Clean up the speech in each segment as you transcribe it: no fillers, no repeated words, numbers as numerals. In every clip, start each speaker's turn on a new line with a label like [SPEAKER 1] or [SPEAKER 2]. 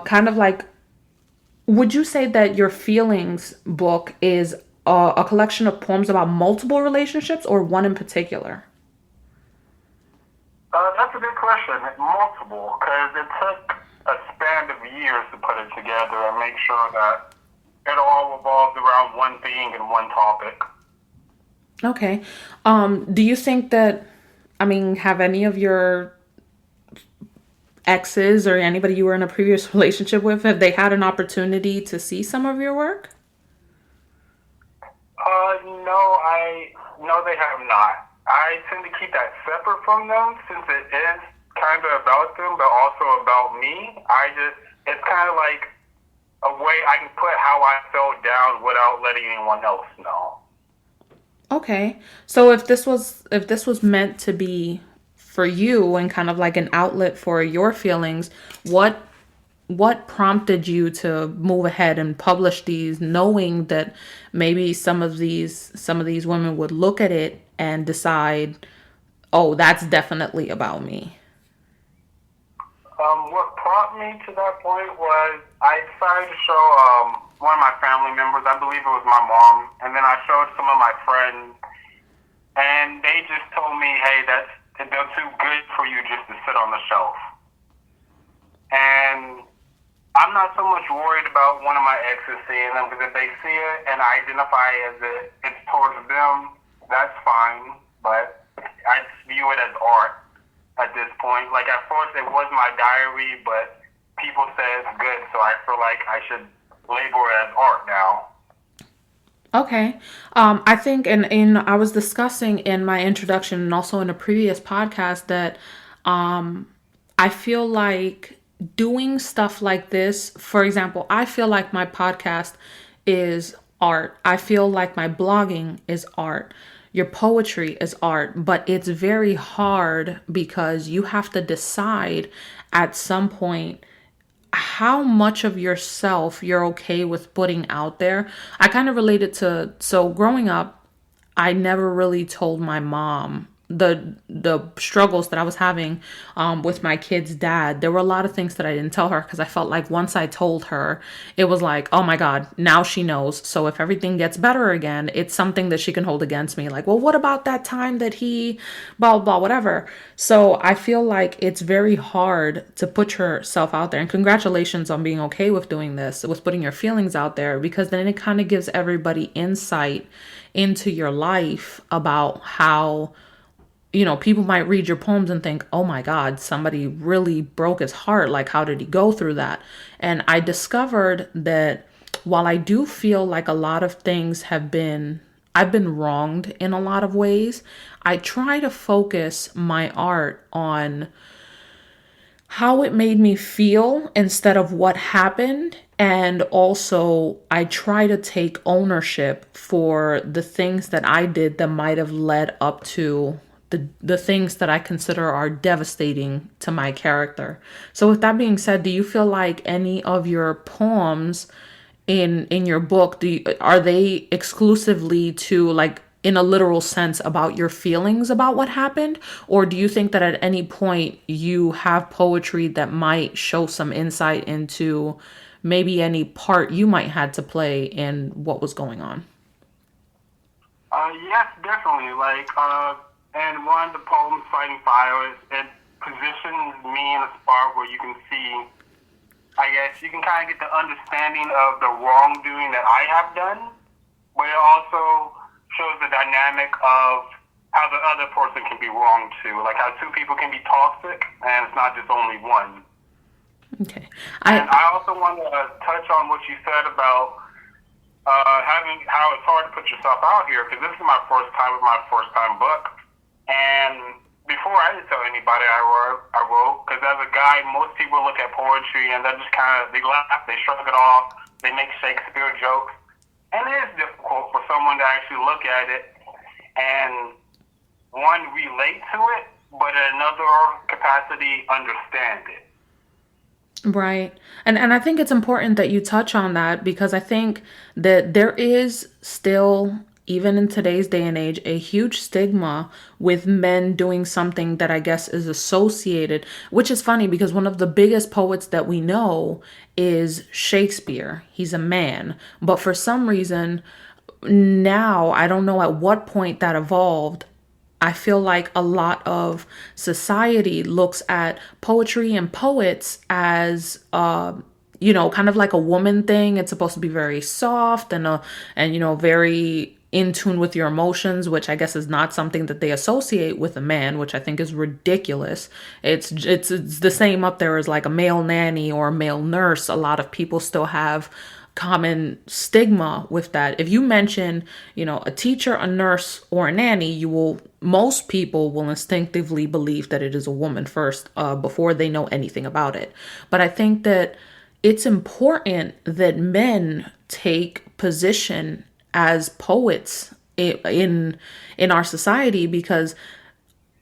[SPEAKER 1] kind of like, would you say that your feelings book is a collection of poems about multiple relationships or one in particular?
[SPEAKER 2] That's a good question. Multiple, because it took a span of years to put it together and make sure that it all revolved around one thing and one topic.
[SPEAKER 1] Okay. Do you think that, I mean, have any of your exes or anybody you were in a previous relationship with, have they had an opportunity to see some of your work?
[SPEAKER 2] No, no, they have not. I tend to keep that separate from them since it is kind of about them, but also about me. It's kind of like a way I can put how I felt down without letting anyone else know.
[SPEAKER 1] Okay. So if this was meant to be for you and kind of like an outlet for your feelings, what prompted you to move ahead and publish these knowing that maybe some of these women would look at it and decide, "Oh, that's definitely about me."
[SPEAKER 2] What brought me to that point was I decided to show one of my family members, I believe it was my mom, and then I showed some of my friends, and they just told me, hey, they're too good for you just to sit on the shelf. And I'm not so much worried about one of my exes seeing them because if they see it and identify as it's towards them, that's fine. But I just view it as art at this point. Like at first it was my diary, but people say it's good, so I feel like I should label it as art now.
[SPEAKER 1] Okay. I think in I was discussing in my introduction and also in a previous podcast that I feel like doing stuff like this, for example, I feel like my podcast is art. I feel like my blogging is art. Your poetry is art, but it's very hard because you have to decide at some point how much of yourself you're okay with putting out there. I kind of related to, so growing up, I never really told my mom the struggles that I was having with my kid's dad. There were a lot of things that I didn't tell her because I felt like once I told her, it was like, oh my God, now she knows. So if everything gets better again, it's something that she can hold against me. Like, well, what about that time that he, blah, blah, whatever. So I feel like it's very hard to put yourself out there. And congratulations on being okay with doing this, with putting your feelings out there, because then it kind of gives everybody insight into your life about how people might read your poems and think, oh my God, somebody really broke his heart. Like, how did he go through that? And I discovered that while I do feel like a lot of things I've been wronged in a lot of ways, I try to focus my art on how it made me feel instead of what happened. And also, I try to take ownership for the things that I did that might have led up to the things that I consider are devastating to my character. So, with that being said, do you feel like any of your poems in your book, are they exclusively to, like, in a literal sense, about your feelings about what happened, or do you think that at any point you have poetry that might show some insight into maybe any part you might had to play in what was going on?
[SPEAKER 2] Yes, definitely. And one of the poems, Fighting Fire, it positions me in a spot where you can see, I guess, you can kind of get the understanding of the wrongdoing that I have done, but it also shows the dynamic of how the other person can be wrong too. Like how two people can be toxic, and it's not just only one.
[SPEAKER 1] Okay.
[SPEAKER 2] And
[SPEAKER 1] I
[SPEAKER 2] I also want to touch on what you said about having how it's hard to put yourself out here because this is my first time with my first time book. And before I didn't tell anybody I wrote because as a guy, most people look at poetry and they just they laugh, they shrug it off, they make Shakespeare jokes, and it is difficult for someone to actually look at it and one relate to it, but in another capacity understand it.
[SPEAKER 1] Right. And I think it's important that you touch on that because I think that there is still even in today's day and age, a huge stigma with men doing something that I guess is associated, which is funny because one of the biggest poets that we know is Shakespeare. He's a man. But for some reason, now, I don't know at what point that evolved. I feel like a lot of society looks at poetry and poets as kind of like a woman thing. It's supposed to be very soft and very in tune with your emotions, which I guess is not something that they associate with a man, which I think is ridiculous. It's the same up there as like a male nanny or a male nurse. A lot of people still have common stigma with that. If you mention, a teacher, a nurse, or a nanny, most people will instinctively believe that it is a woman first, before they know anything about it. But I think that it's important that men take position as poets in our society, because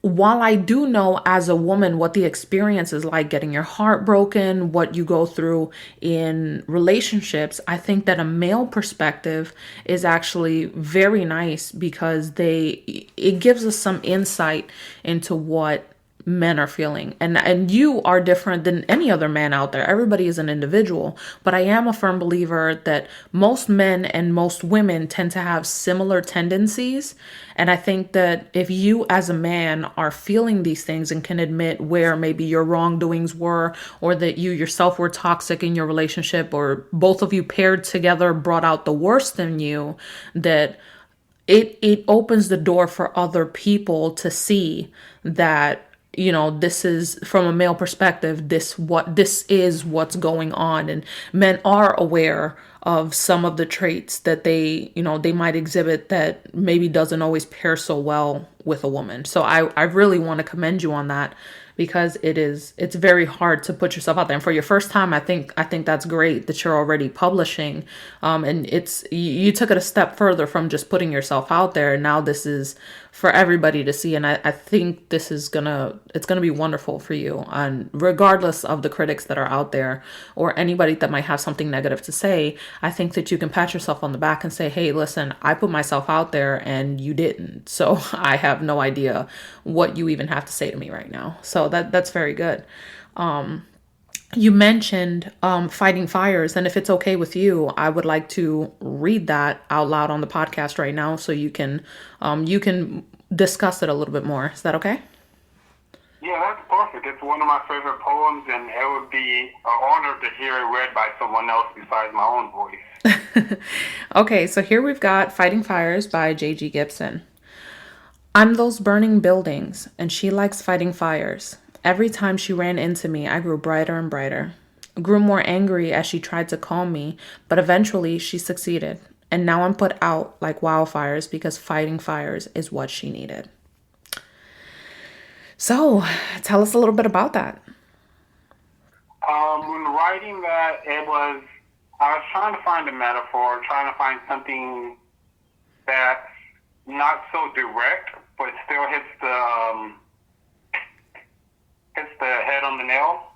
[SPEAKER 1] while I do know as a woman what the experience is like getting your heart broken, what you go through in relationships, I think that a male perspective is actually very nice because it gives us some insight into what men are feeling. And you are different than any other man out there. Everybody is an individual, but I am a firm believer that most men and most women tend to have similar tendencies. And I think that if you as a man are feeling these things and can admit where maybe your wrongdoings were, or that you yourself were toxic in your relationship, or both of you paired together brought out the worst in you, that it opens the door for other people to see that, this is from a male perspective, this is what's going on. And men are aware of some of the traits that they might exhibit that maybe doesn't always pair so well with a woman. So I really want to commend you on that, because it's very hard to put yourself out there. And for your first time, I think that's great that you're already publishing. And you took it a step further from just putting yourself out there. Now this is for everybody to see. And I think it's gonna be wonderful for you. And regardless of the critics that are out there or anybody that might have something negative to say, I think that you can pat yourself on the back and say, hey, listen, I put myself out there and you didn't. So I have no idea what you even have to say to me right now. So that's very good. You mentioned fighting fires, and if it's okay with you, I would like to read that out loud on the podcast right now, so you can discuss it a little bit more. Is that okay?
[SPEAKER 2] Yeah, that's perfect. It's one of my favorite poems, and it would be an honor to hear it read by someone else besides my own voice.
[SPEAKER 1] Okay, so here we've got Fighting Fires by J.G. Gibson. I'm those burning buildings, and she likes fighting fires. Every time she ran into me, I grew brighter and brighter. Grew more angry as she tried to calm me, but eventually she succeeded. And now I'm put out like wildfires because fighting fires is what she needed. So, tell us a little bit about that.
[SPEAKER 2] When writing that, I was trying to find a metaphor, trying to find something that's not so direct, but still hits the head on the nail.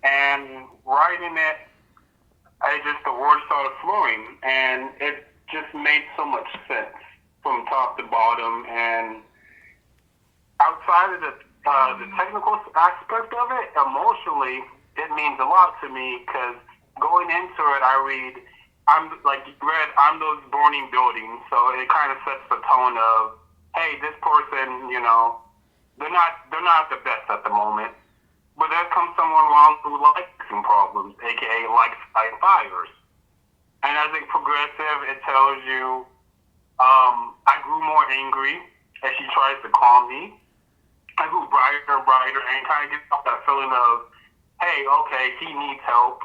[SPEAKER 2] And writing it, the words started flowing, and it just made so much sense from top to bottom. And outside of the technical aspect of it, emotionally, it means a lot to me, because going into it, I'm like you read, I'm those burning buildings, so it kind of sets the tone of, hey, this person, they're not the best at the moment, but there comes someone along who likes some problems, aka likes fighting fires. And as a progressive, it tells you, I grew more angry as she tries to calm me. I grew brighter and brighter, and kind of gets off that feeling of, hey, okay, he needs help.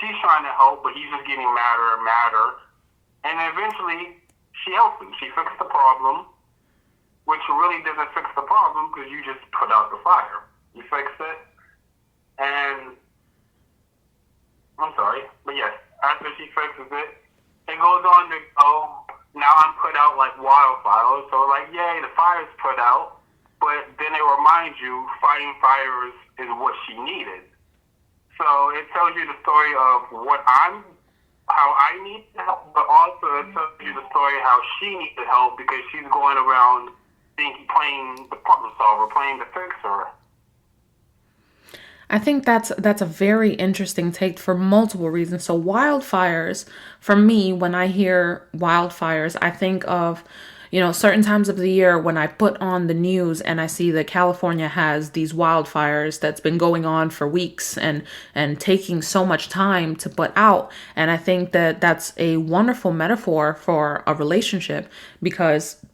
[SPEAKER 2] She's trying to help, but he's just getting madder and madder. And eventually, she helps him. She fixed the problem, which really doesn't fix the problem because you just put out the fire. You fix it, and I'm sorry, but yes, after she fixes it, it goes on to go, now I'm put out like wildfire. So like, yay, the fire's put out, but then it reminds you fighting fires is what she needed. So it tells you the story of how I I need help, but also it tells you the story of how she needs help because she's going around playing the problem solver, playing the fixer.
[SPEAKER 1] I think that's a very interesting take for multiple reasons. So wildfires, for me, when I hear wildfires, I think of, certain times of the year when I put on the news and I see that California has these wildfires that's been going on for weeks and taking so much time to put out. And I think that that's a wonderful metaphor for a relationship because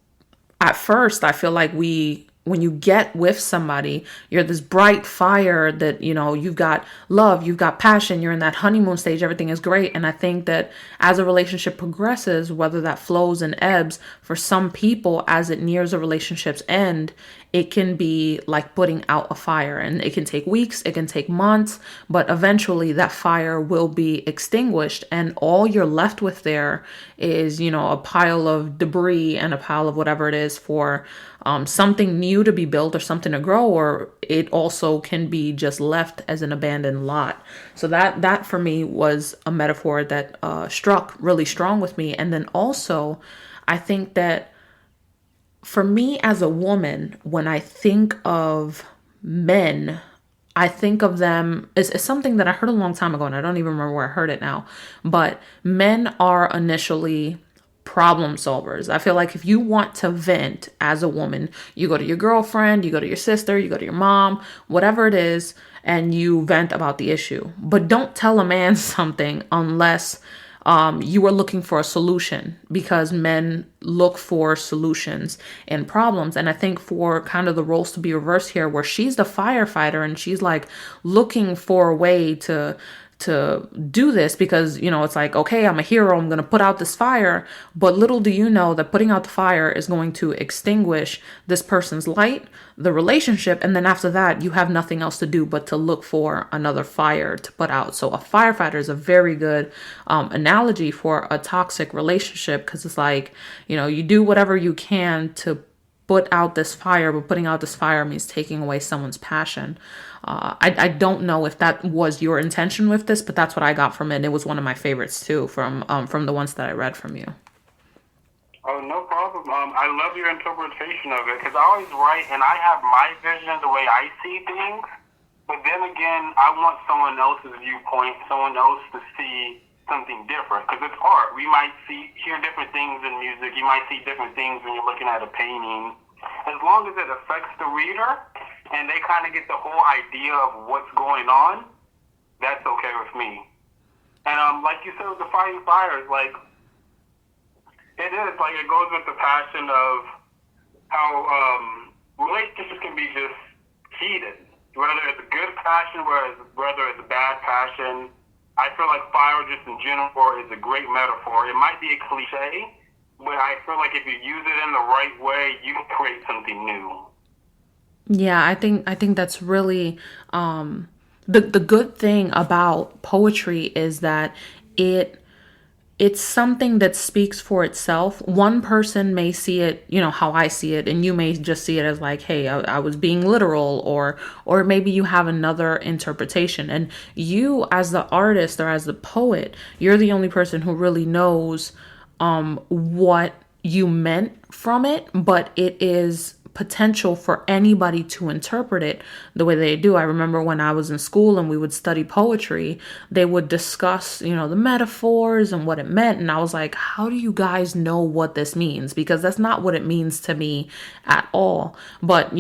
[SPEAKER 1] at first I feel like when you get with somebody, you're this bright fire that, you've got love, you've got passion, you're in that honeymoon stage, everything is great. And I think that as a relationship progresses, whether that flows and ebbs, for some people, as it nears a relationship's end, it can be like putting out a fire, and it can take weeks, it can take months, but eventually that fire will be extinguished, and all you're left with there is, a pile of debris and a pile of whatever it is for something new to be built or something to grow, or it also can be just left as an abandoned lot. So that for me was a metaphor that struck really strong with me. And then also, I think that for me as a woman, when I think of men, I think of them as something that I heard a long time ago, and I don't even remember where I heard it now. But men are initially problem solvers. I feel like if you want to vent as a woman, you go to your girlfriend, you go to your sister, you go to your mom, whatever it is, and you vent about the issue. But don't tell a man something unless you are looking for a solution, because men look for solutions and problems. And I think for kind of the roles to be reversed here, where she's the firefighter and she's like looking for a way to do this because, it's like, okay, I'm a hero, I'm going to put out this fire. But little do you know that putting out the fire is going to extinguish this person's light, the relationship. And then after that, you have nothing else to do but to look for another fire to put out. So a firefighter is a very good analogy for a toxic relationship, because it's like, you do whatever you can to put out this fire, but putting out this fire means taking away someone's passion. I don't know if that was your intention with this, but that's what I got from it. It was one of my favorites too, from the ones that I read from you.
[SPEAKER 2] Oh, no problem. I love your interpretation of it because I always write and I have my vision, the way I see things. But then again, I want someone else's viewpoint, someone else to see something different because it's art. We might hear different things in music. You might see different things when you're looking at a painting. As long as it affects the reader and they kind of get the whole idea of what's going on, that's okay with me. And like you said with the fighting fires, like it is like it goes with the passion of how relationships can be just heated, whether it's a good passion, whether it's a bad passion. I feel like fire just in general is a great metaphor. It might be a cliche, but I feel like if you use it in the right way, you can create something new.
[SPEAKER 1] Yeah, I think that's really the good thing about poetry is that it it's something that speaks for itself. One person may see it, how I see it, and you may just see it as like, hey, I was being literal, or maybe you have another interpretation. And you, as the artist or as the poet, you're the only person who really knows what you meant from it, but it is potential for anybody to interpret it the way they do. I remember when I was in school and we would study poetry, they would discuss, the metaphors and what it meant. And I was like, how do you guys know what this means? Because that's not what it means to me at all. But,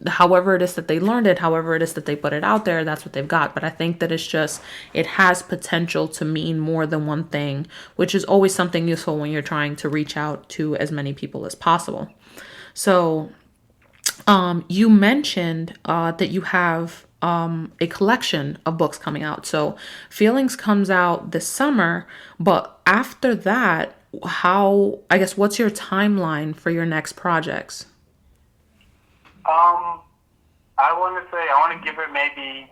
[SPEAKER 1] however it is that they learned it, however it is that they put it out there, that's what they've got. But I think that it has potential to mean more than one thing, which is always something useful when you're trying to reach out to as many people as possible. So, you mentioned that you have a collection of books coming out. So, Feelings comes out this summer, but after that, what's your timeline for your next projects?
[SPEAKER 2] Um, I want to give it maybe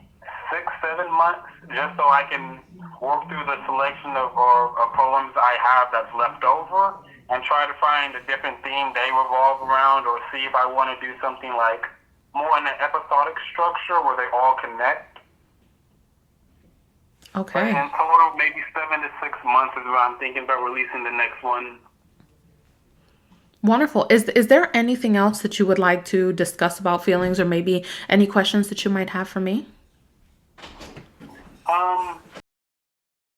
[SPEAKER 2] 6, 7 months just so I can work through the selection of poems I have that's left over and try to find a different theme they revolve around, or see if I want to do something like more in an episodic structure where they all connect. But
[SPEAKER 1] Okay.
[SPEAKER 2] in total, maybe 7 to 6 months is when I'm thinking about releasing the next one.
[SPEAKER 1] Wonderful. Is there anything else that you would like to discuss about feelings, or maybe any questions that you might have for me?